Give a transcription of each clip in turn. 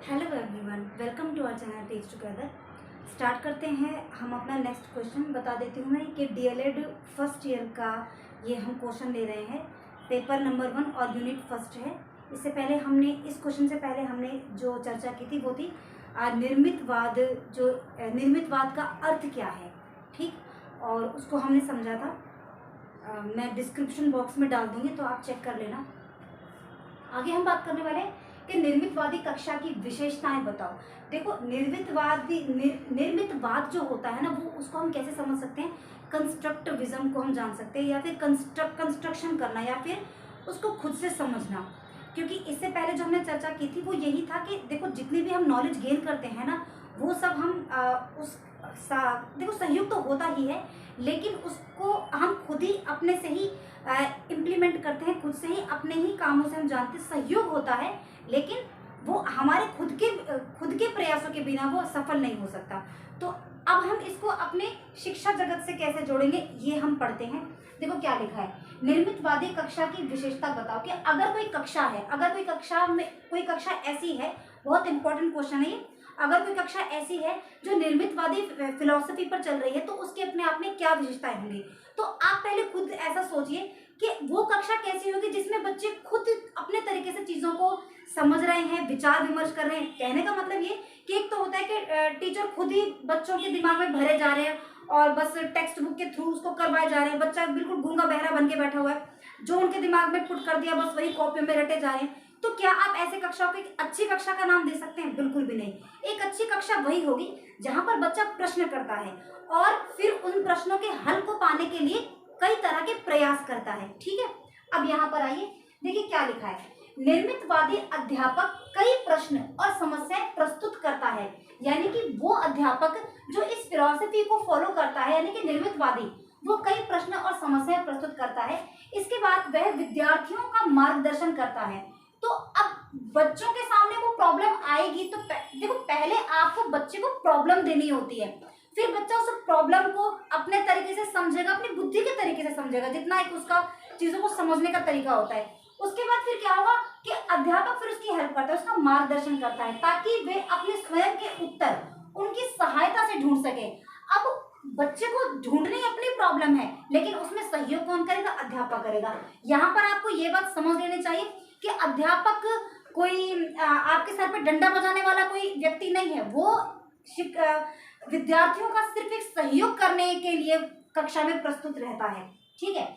Hello everyone, welcome to our channel teach together. Start करते हैं हम अपना नेक्स्ट क्वेश्चन। बता देती हूँ मैं कि डीएलएड फर्स्ट ईयर का ये हम क्वेश्चन ले रहे हैं। पेपर नंबर 1 और यूनिट फर्स्ट है। इससे पहले हमने इस क्वेश्चन से पहले हमने जो चर्चा की थी वो थी निर्मितवाद। निर्मितवाद का अर्थ क्या है, ठीक, और उसको हमने समझा था। मैं डिस्क्रिप्शन बॉक्स में डाल दूंगी तो आप चेक कर लेना। आगे हम बात करने वाले हैं कि निर्मितवादी कक्षा की विशेषताएं बताओ। देखो, निर्मितवाद जो होता है ना, वो उसको हम कैसे समझ सकते हैं। कंस्ट्रक्टिविज्म को हम जान सकते हैं, या फिर कंस्ट्रक्शन करना, या फिर उसको खुद से समझना। क्योंकि इससे पहले जो हमने चर्चा की थी वो यही था कि देखो, जितनी भी हम नॉलेज गेन करते हैं ना, वो सब हम देखो, सहयोग तो होता ही है, लेकिन उसको हम खुद ही अपने से ही इम्प्लीमेंट करते हैं, खुद से ही अपने ही कामों से हम जानते हैं। सहयोग होता है, लेकिन वो हमारे खुद के प्रयासों के बिना वो सफल नहीं हो सकता। तो अब हम इसको अपने शिक्षा जगत से कैसे जोड़ेंगे, ये हम पढ़ते हैं। देखो क्या लिखा है, निर्मितवादी कक्षा की विशेषता बताओ। कि अगर कोई कक्षा है, अगर कोई कक्षा ऐसी है, बहुत इंपॉर्टेंट क्वेश्चन है ये। अगर कोई कक्षा ऐसी है जो निर्मितवादी फिलॉसफी पर चल रही है, तो उसके अपने आप में क्या विशेषताएं होंगी। तो आप पहले खुद ऐसा सोचिए कि वो कक्षा कैसी होगी जिसमें बच्चे खुद अपने तरीके से चीजों को समझ रहे हैं, विचार विमर्श कर रहे हैं। कहने का मतलब ये कि एक तो होता है कि टीचर खुद ही बच्चों के दिमाग में भरे जा रहे हैं और बस टेक्स्ट बुक के थ्रू उसको करवाए जा रहे हैं। बच्चा बिल्कुल गूंगा बहरा बन के बैठा हुआ है, जो उनके दिमाग में पुट कर दिया बस वही कॉपियों में रटे जा रहे हैं। तो क्या आप ऐसे कक्षाओं को एक अच्छी कक्षा का नाम दे सकते हैं? बिल्कुल भी नहीं। एक अच्छी कक्षा वही होगी जहां पर बच्चा प्रश्न करता है और फिर उन प्रश्नों के हल को पाने के लिए कई तरह के प्रयास करता है। ठीक है, अब यहाँ पर आइए, देखिए क्या लिखा है। निर्मितवादी अध्यापक कई प्रश्न और समस्याएं प्रस्तुत करता है। यानी कि वो अध्यापक जो इस फिलॉसफी को फॉलो करता है, यानी कि निर्मितवादी, वो कई प्रश्न और समस्याएं प्रस्तुत करता है। इसके बाद वह विद्यार्थियों का मार्गदर्शन करता है। तो अब बच्चों के सामने वो प्रॉब्लम आएगी तो देखो, पहले आपको बच्चे को प्रॉब्लम देनी होती है, फिर बच्चा उस प्रॉब्लम को अपने तरीके से समझेगा, अपनी बुद्धि के तरीके से समझेगा, जितना एक उसका चीजों को समझने का तरीका होता है। उसके बाद फिर क्या होगा कि अध्यापक फिर उसकी हेल्प करता है, उसका मार्गदर्शन करता है, ताकि वे अपने स्वयं के उत्तर उनकी सहायता से ढूंढ सके। अब बच्चे को ढूंढनी अपनी प्रॉब्लम है, लेकिन उसमें सहयोग कौन करेगा? अध्यापक करेगा। यहाँ पर आपको ये बात समझ लेनी चाहिए कि अध्यापक कोई आपके सर पे डंडा बजाने वाला कोई व्यक्ति नहीं है। वो विद्यार्थियों का सिर्फ एक सहयोग करने के लिए कक्षा में प्रस्तुत रहता है। ठीक है,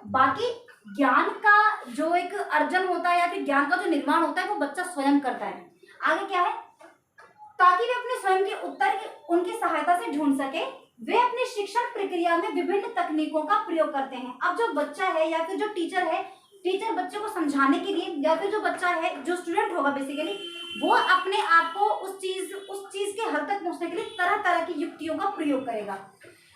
बाकी ज्ञान का जो एक अर्जन होता है या फिर ज्ञान का जो निर्माण होता है वो बच्चा स्वयं करता है। आगे क्या है, ताकि वे अपने स्वयं के उत्तर उनकी सहायता से ढूंढ सके। वे अपनी शिक्षण प्रक्रिया में विभिन्न तकनीकों का प्रयोग करते हैं। अब जो बच्चा है या फिर जो टीचर है, टीचर बच्चे को समझाने के लिए, या फिर जो बच्चा है, जो स्टूडेंट होगा बेसिकली, वो अपने आप को उस चीज के हद तक पहुंचने के लिए तरह तरह की युक्तियों का प्रयोग करेगा।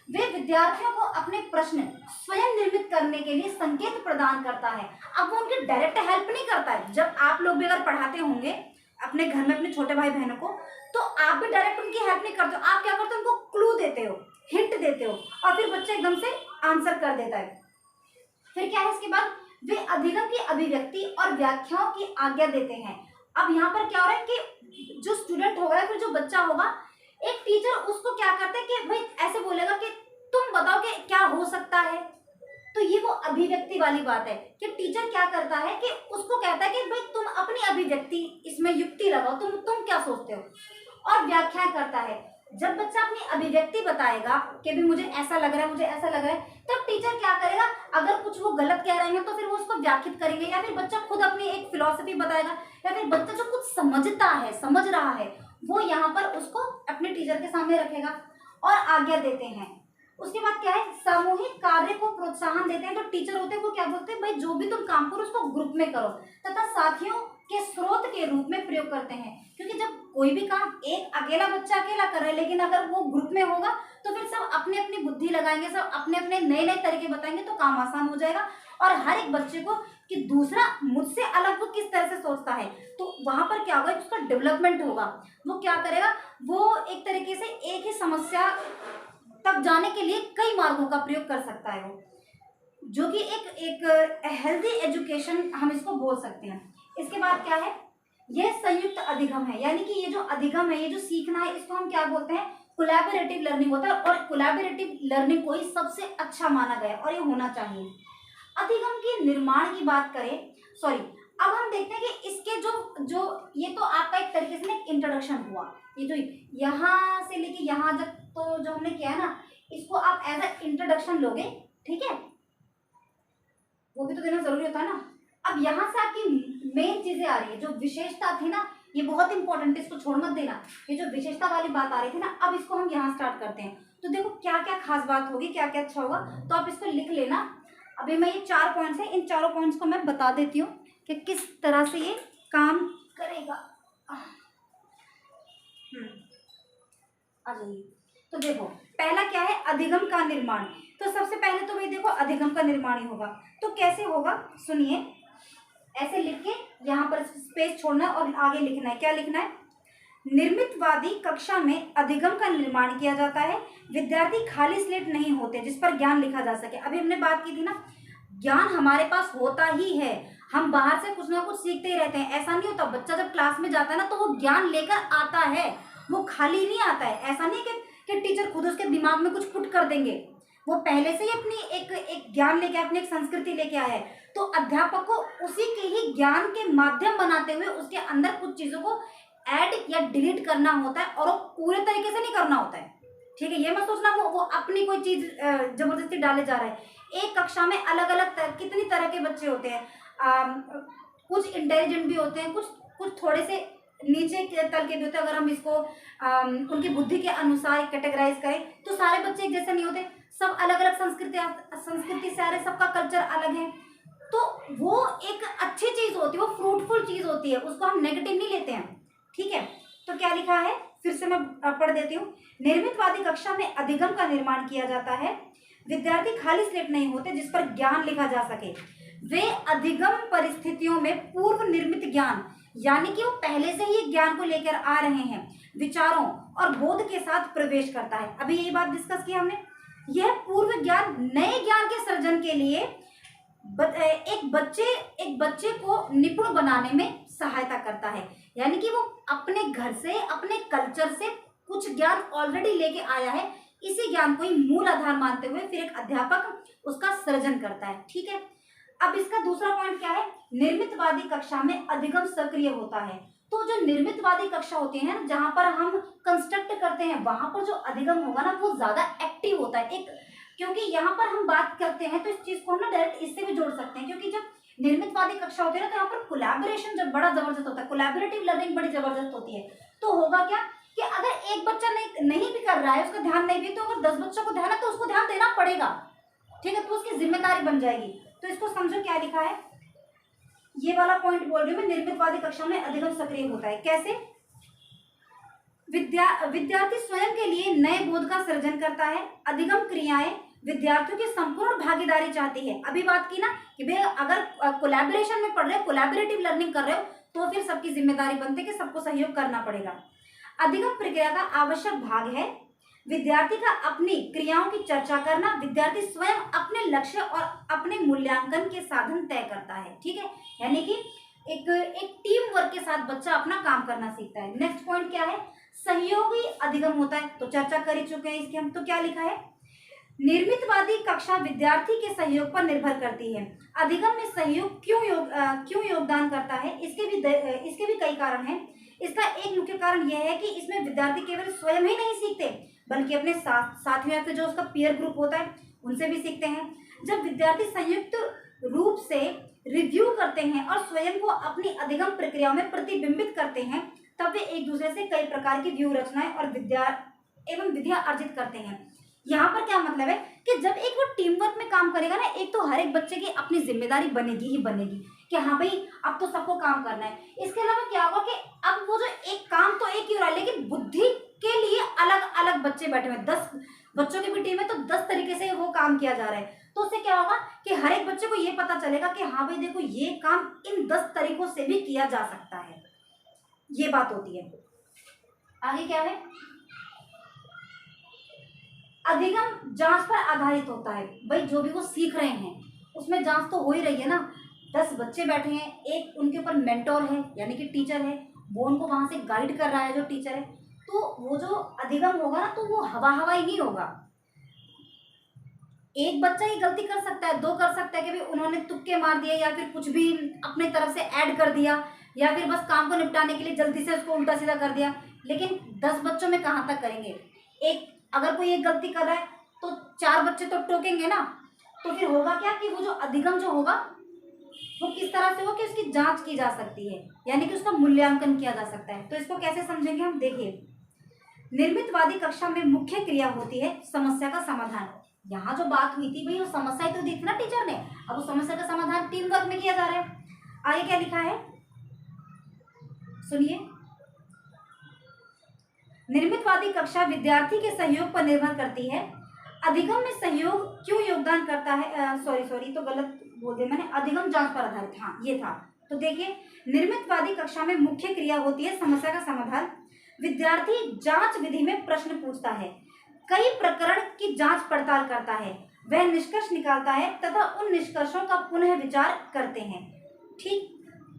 वे विद्यार्थियों को अपने प्रश्न स्वयं निर्मित करने के लिए संकेत प्रदान करता है। अब वो उनकी डायरेक्ट हेल्प नहीं करता है। जब आप लोग भी अगर पढ़ाते होंगे अपने घर में अपने छोटे भाई बहनों को, तो आप भी डायरेक्ट उनकी हेल्प नहीं करते हो। आप क्या करते हो? उनको क्लू देते हो, हिंट देते हो, और फिर बच्चा एकदम से आंसर कर देता है। फिर क्या है इसके बाद, वे अधिगम की अभिव्यक्ति और व्याख्याओं की आज्ञा देते हैं। अब यहाँ पर क्या हो रहा है कि जो स्टूडेंट होगा या फिर जो बच्चा होगा, एक टीचर उसको क्या करता है कि भाई ऐसे बोलेगा कि तुम बताओ कि क्या हो सकता है। तो ये वो अभिव्यक्ति वाली बात है कि टीचर क्या करता है कि उसको कहता है कि भाई तुम अपनी अभिव्यक्ति इसमें युक्ति लगाओ, तुम क्या सोचते हो, और व्याख्या करता है। जब बच्चा अपनी अभिव्यक्ति बताएगा कि भी मुझे ऐसा लग रहा है, मुझे ऐसा लग रहा है, तब टीचर क्या करेगा, अगर कुछ वो गलत कह रहे हैं तो फिर वो उसको व्याख्यात करेंगे, या फिर बच्चा खुद अपनी एक फिलॉसफी बताएगा, या फिर बच्चा जो कुछ समझता है, समझ रहा है, वो यहाँ पर उसको अपने टीचर के सामने रखेगा और आज्ञा देते हैं। उसके बाद क्या है, सामूहिक कार्य को प्रोत्साहन देते हैं। जो टीचर होते हैं वो क्या बोलते हैं, भाई जो भी तुम काम करो उसको ग्रुप में करो, तथा साथियों के स्रोत के रूप में प्रयोग करते हैं। क्योंकि जब कोई भी काम एक अकेला बच्चा अकेला कर रहा है, लेकिन अगर वो ग्रुप में होगा तो फिर सब अपनी अपनी बुद्धि लगाएंगे, सब अपने अपने नए नए तरीके बताएंगे, तो काम आसान हो जाएगा। और हर एक बच्चे को कि दूसरा मुझसे अलग वो किस तरह से सोचता है, तो वहां पर क्या होगा, उसका डेवलपमेंट होगा। वो क्या करेगा, वो एक तरीके से एक ही समस्या तक जाने के लिए कई मार्गों का प्रयोग कर सकता है वो, जो कि एक एक हेल्दी एजुकेशन हम इसको बोल सकते हैं। इसके बाद क्या है, ये संयुक्त अधिगम है, यानी कि ये जो अधिगम है, ये जो सीखना है, इसको हम क्या बोलते हैं, कोलैबोरेटिव लर्निंग होता है। और कोलैबोरेटिव लर्निंग को ही सबसे अच्छा माना गया है और ये होना चाहिए। अधिगम के निर्माण की बात करें, सॉरी, अब हम देखते हैं कि इसके जो जो ये तो आपका एक तरीके से ना इंट्रोडक्शन हुआ, ये जो यहाँ से लेके यहाँ तक तो जो हमने किया है ना, इसको आप एज अ इंट्रोडक्शन लोगे, ठीक है, वो भी तो देना जरूरी होता है ना। अब यहाँ से आपकी मेन चीजें आ रही है, जो विशेषता थी ना, ये बहुत इंपॉर्टेंट है, इसको छोड़ मत देना। ये जो विशेषता वाली बात आ रही थी ना, अब इसको हम यहाँ स्टार्ट करते हैं। तो देखो क्या क्या खास बात होगी, क्या क्या अच्छा होगा, तो आप इसको लिख लेना। अभी मैं ये 4 पॉइंट्स हैं, इन चारों पॉइंट्स को मैं बता देती हूँ कि किस तरह से ये काम करेगा। आ जाइए। तो देखो पहला क्या है, अधिगम का निर्माण। तो सबसे पहले तो भाई देखो अधिगम का निर्माण ही होगा। तो कैसे होगा, सुनिए, ऐसे लिख के यहाँ पर स्पेस छोड़ना और आगे लिखना है। क्या लिखना है, निर्मितवादी कक्षा में अधिगम का निर्माण किया जाता है। विद्यार्थी खाली स्लेट नहीं होते जिस पर ज्ञान लिखा जा सके। अभी हमने बात की थी ना, ज्ञान हमारे पास होता ही है, हम बाहर से कुछ ना कुछ सीखते ही रहते हैं। ऐसा नहीं होता, बच्चा जब क्लास में जाता है ना तो वो ज्ञान लेकर आता है, वो खाली नहीं आता है। ऐसा नहीं कि टीचर खुद उसके दिमाग में कुछ पुट कर देंगे, वो पहले से ही अपनी एक ज्ञान लेके, अपनी एक संस्कृति लेके आया है। तो अध्यापक को उसी के ही ज्ञान के माध्यम बनाते हुए उसके अंदर कुछ चीजों को ऐड या डिलीट करना होता है, और वो पूरे तरीके से नहीं करना होता है, ठीक है। ये मत सोचना वो अपनी कोई चीज जबरदस्ती डाले जा रहा है। एक कक्षा में अलग अलग कितनी तरह के बच्चे होते हैं, कुछ इंटेलिजेंट भी होते हैं, कुछ थोड़े से नीचे के तल के भी होते हैं। अगर हम इसको उनकी बुद्धि के अनुसार कैटेगराइज करें तो सारे बच्चे एक जैसे नहीं होते, सब अलग अलग संस्कृति से आ रहे, सबका कल्चर अलग है। तो वो एक अच्छी चीज होती है, वो फ्रूटफुल चीज होती है, उसको हम नेगेटिव नहीं लेते हैं, ठीक है। तो क्या लिखा है, फिर से मैं पढ़ देती हूँ। निर्मितवादी कक्षा में अधिगम का निर्माण किया जाता है। विद्यार्थी खाली स्लेट नहीं होते जिस पर ज्ञान लिखा जा सके। वे अधिगम परिस्थितियों में पूर्व निर्मित ज्ञान, यानी कि वो पहले से ही ज्ञान को लेकर आ रहे हैं, विचारों और बोध के साथ प्रवेश करता है। अभी यही बात डिस्कस की हमने। यह पूर्व ज्ञान नए ज्ञान के सृजन के लिए एक बच्चे को निपुण बनाने में सहायता करता है। यानी कि वो अपने घर से, अपने कल्चर से कुछ ज्ञान ऑलरेडी लेके आया है, इसी ज्ञान को ही मूल आधार मानते हुए फिर एक अध्यापक उसका सृजन करता है, ठीक है। अब इसका दूसरा पॉइंट क्या है, निर्मितवादी कक्षा में अधिगम सक्रिय होता है। तो जो निर्मितवादी कक्षा होती है ना, जहां पर हम कंस्ट्रक्ट करते हैं, वहां पर जो अधिगम होगा ना वो ज्यादा एक्टिव होता है। एक क्योंकि यहाँ पर हम बात करते हैं तो इस चीज को हम ना डायरेक्ट इससे भी जोड़ सकते हैं, क्योंकि जब निर्मितवादी कक्षा होती है ना तो यहाँ पर कोलैबोरेशन जब बड़ा जबरदस्त होता है, कोलैबोरेटिव लर्निंग बड़ी जबरदस्त होती है। तो होगा क्या कि अगर एक बच्चा नहीं भी कर रहा है, उसका ध्यान नहीं भी, तो अगर 10 बच्चों को ध्यान है तो उसको ध्यान देना पड़ेगा, ठीक है, तो उसकी जिम्मेदारी बन जाएगी। तो इसको समझो क्या लिखा है, ये वाला पॉइंट बोल रही हूँ मैं, निर्मितवादी कक्षा में अधिगम सक्रिय होता है। कैसे, विद्यार्थी स्वयं के लिए नए बोध का सृजन करता है। अधिगम क्रियाएं विद्यार्थियों की संपूर्ण भागीदारी चाहती है। अभी बात की ना कि भाई अगर कोलैबोरेशन में पढ़ रहे हो, कोलैबोरेटिव लर्निंग कर रहे हो, तो फिर सबकी जिम्मेदारी बनती है कि सबको सहयोग करना पड़ेगा। अधिगम प्रक्रिया का आवश्यक भाग है विद्यार्थी का अपनी क्रियाओं की चर्चा करना। विद्यार्थी स्वयं अपने लक्ष्य और अपने मूल्यांकन के साधन तय करता है, ठीक है। यानी कि एक टीम वर्क के साथ बच्चा अपना काम करना सीखता है। नेक्स्ट पॉइंट क्या है, सहयोगी अधिगम होता है, तो चर्चा कर ही चुके हैं इसकी हम। तो क्या लिखा है, निर्मितवादी कक्षा विद्यार्थी के सहयोग पर निर्भर करती है। अधिगम में सहयोग क्यों योगदान करता है, इसके भी कई कारण हैं। इसका एक मुख्य कारण यह है कि इसमें विद्यार्थी केवल स्वयं ही नहीं सीखते, बल्कि अपने साथियों के जो उसका पीयर ग्रुप होता है उनसे भी सीखते हैं। जब विद्यार्थी संयुक्त रूप से रिव्यू करते हैं और स्वयं को अपनी अधिगम प्रक्रियाओं में प्रतिबिंबित करते हैं, तब वे एक दूसरे से कई प्रकार की व्यू रचनाएं और विधियां अर्जित करते हैं। यहाँ पर क्या मतलब है कि जब एक वो टीम वर्क में काम करेगा ना, एक तो हर एक बच्चे की अपनी जिम्मेदारी बनेगी ही बनेगी कि हाँ भाई अब तो सबको काम करना है। इसके अलावा क्या होगा कि अब वो जो एक काम तो एक ही हो रहा है, लेकिन बुद्धि के लिए अलग अलग बच्चे बैठे हुए, 10 बच्चों की भी टीम है तो 10 तरीके से वो काम किया जा रहा है। तो उससे क्या होगा कि हर एक बच्चे को ये पता चलेगा कि हाँ भाई देखो ये काम इन 10 तरीकों से भी किया जा सकता है, ये बात होती है। आगे क्या है, अधिगम जांच पर आधारित होता है। भाई जो भी वो सीख रहे हैं उसमें जांच तो हो ही रही है ना, 10 बच्चे बैठे हैं, एक उनके ऊपर मेंटोर है यानी कि टीचर है, वो उनको वहां से गाइड कर रहा है जो टीचर है, तो वो जो अधिगम होगा ना, तो वो हवा हवा ही नहीं होगा। एक बच्चा ही गलती कर सकता है, दो कर सकता है कि भाई उन्होंने तुक्के मार दिए या फिर कुछ भी अपने तरफ से ऐड कर दिया, या फिर बस काम को निपटाने के लिए जल्दी से उसको उल्टा सीधा कर दिया। लेकिन 10 बच्चों में कहाँ तक करेंगे? एक अगर कोई एक गलती कर रहा है तो 4 बच्चे तो टोकेंगे ना। तो फिर होगा क्या कि वो जो अधिगम जो होगा वो किस तरह से हो कि उसकी जांच की जा सकती है, यानी कि उसका मूल्यांकन किया जा सकता है। तो इसको कैसे समझेंगे हम? देखिए, निर्मितवादी कक्षा में मुख्य क्रिया होती है समस्या का समाधान। यहाँ जो बात हुई थी भाई, वो समस्या ही तो दी थी ना टीचर ने, अब उस समस्या का समाधान टीम वर्क में किया जा रहा है। आगे क्या लिखा है सुनिए, निर्मितवादी कक्षा विद्यार्थी के सहयोग पर निर्भर करती है। अधिगम में सहयोग क्यों योगदान करता है? सॉरी तो गलत बोल दिया मैंने, अधिगम जांच पर आधारित, हाँ ये था। तो देखिए, निर्मितवादी कक्षा में मुख्य क्रिया होती है समस्या का समाधान। विद्यार्थी जांच विधि में प्रश्न पूछता है, कई प्रकरण की जांच पड़ताल करता है, वह निष्कर्ष निकालता है तथा उन निष्कर्षों का पुनः विचार करते हैं। ठीक,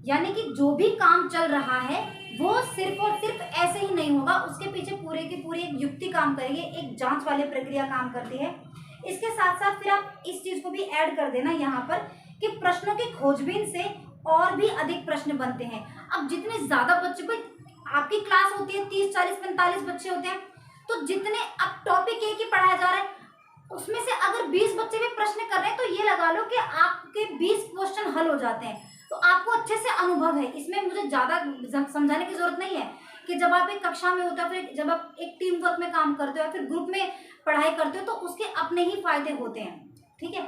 यानी कि जो भी काम चल रहा है वो सिर्फ और सिर्फ ऐसे ही नहीं होगा, उसके पीछे पूरे की पूरी एक युक्ति काम करेगी, एक जांच वाली प्रक्रिया काम करती है। इसके साथ साथ फिर आप इस चीज को भी ऐड कर देना यहाँ पर कि प्रश्नों की खोजबीन से और भी अधिक प्रश्न बनते हैं। अब जितने ज्यादा बच्चे, कोई आपकी क्लास होती है 30, 40, 45 बच्चे होते हैं, तो जितने अब टॉपिक एक ही पढ़ाया जा रहा है, उसमें से अगर 20 बच्चे भी प्रश्न कर रहे हैं तो ये लगा लो कि आपके 20 क्वेश्चन हल हो जाते हैं। तो आपको अच्छे से अनुभव है, इसमें मुझे ज्यादा समझाने की जरूरत नहीं है कि जब आप एक कक्षा में होते हो, फिर जब आप एक टीम वर्क में काम करते हो या फिर ग्रुप में पढ़ाई करते हो, तो उसके अपने ही फायदे होते हैं। ठीक है,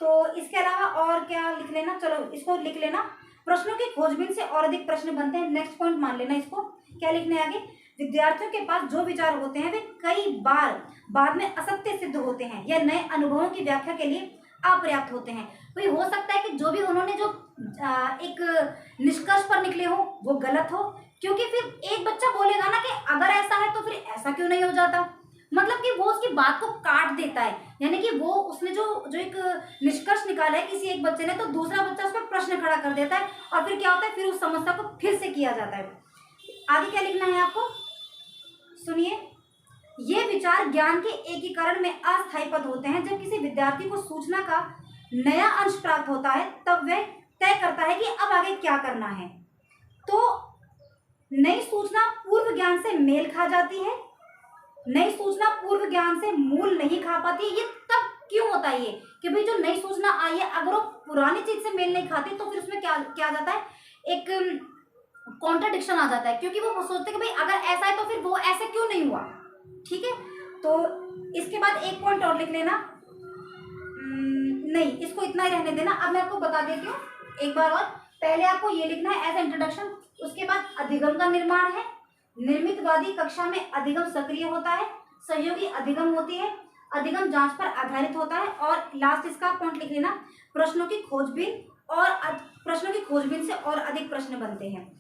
तो इसके अलावा और क्या लिख लेना, चलो इसको लिख लेना, प्रश्नों की खोजबीन से और अधिक प्रश्न बनते हैं। नेक्स्ट पॉइंट मान लेना इसको, क्या लिखना है आगे, विद्यार्थियों के पास जो विचार होते हैं वे कई बार बाद में असत्य सिद्ध होते हैं या नए अनुभवों की व्याख्या के लिए अपर्याप्त होते हैं। कोई हो सकता है कि जो भी उन्होंने जो एक निष्कर्ष पर निकले हो वो गलत हो, क्योंकि फिर एक बच्चा बोलेगा ना कि अगर ऐसा है तो फिर ऐसा क्यों नहीं हो जाता, मतलब कि वो उसकी बात को काट देता है, यानी कि वो उसने जो एक निष्कर्ष निकाला है किसी एक बच्चे ने, तो दूसरा बच्चा उस पर प्रश्न खड़ा कर देता है और फिर क्या होता है, फिर उस समस्या को फिर से किया जाता है। आगे क्या लिखना है आपको सुनिए, ये विचार ज्ञान के एकीकरण में अस्थायी पद होते हैं। जब किसी विद्यार्थी को सूचना का नया अंश प्राप्त होता है तब वह तय करता है कि अब आगे क्या करना है। तो नई सूचना पूर्व ज्ञान से मेल खा जाती है, नई सूचना पूर्व ज्ञान से मूल नहीं खा पाती। ये तब क्यों होता है ये कि भाई जो नई सूचना आई है अगर वो पुरानी चीज से मेल नहीं खाती तो फिर उसमें क्या क्या जाता है, एक कॉन्ट्राडिक्शन आ जाता है, क्योंकि वो सोचते हैं कि भाई अगर ऐसा है तो फिर वो ऐसे क्यों नहीं हुआ। ठीक है, तो इसके बाद एक पॉइंट और लिख लेना, नहीं इसको इतना ही रहने देना। अब मैं आपको बता देती हूँ एक बार और, पहले आपको ये लिखना है एज इंट्रोडक्शन, उसके बाद अधिगम का निर्माण है। निर्मितवादी कक्षा में अधिगम सक्रिय होता है, सहयोगी अधिगम होती है, अधिगम जांच पर आधारित होता है, और लास्ट इसका पॉइंट लिख लेना, प्रश्नों की खोजबीन से और अधिक प्रश्न बनते हैं।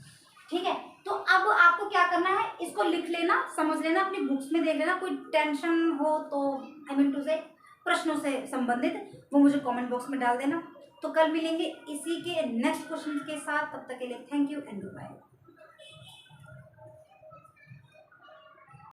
ठीक है, तो अब आपको क्या करना है, इसको लिख लेना, समझ लेना, अपनी बुक्स में देख लेना, कोई टेंशन हो तो आई मीन टू से प्रश्नों से संबंधित वो मुझे कमेंट बॉक्स में डाल देना। तो कल मिलेंगे इसी के नेक्स्ट क्वेश्चन के साथ, तब तक के लिए थैंक यू एंड बाय।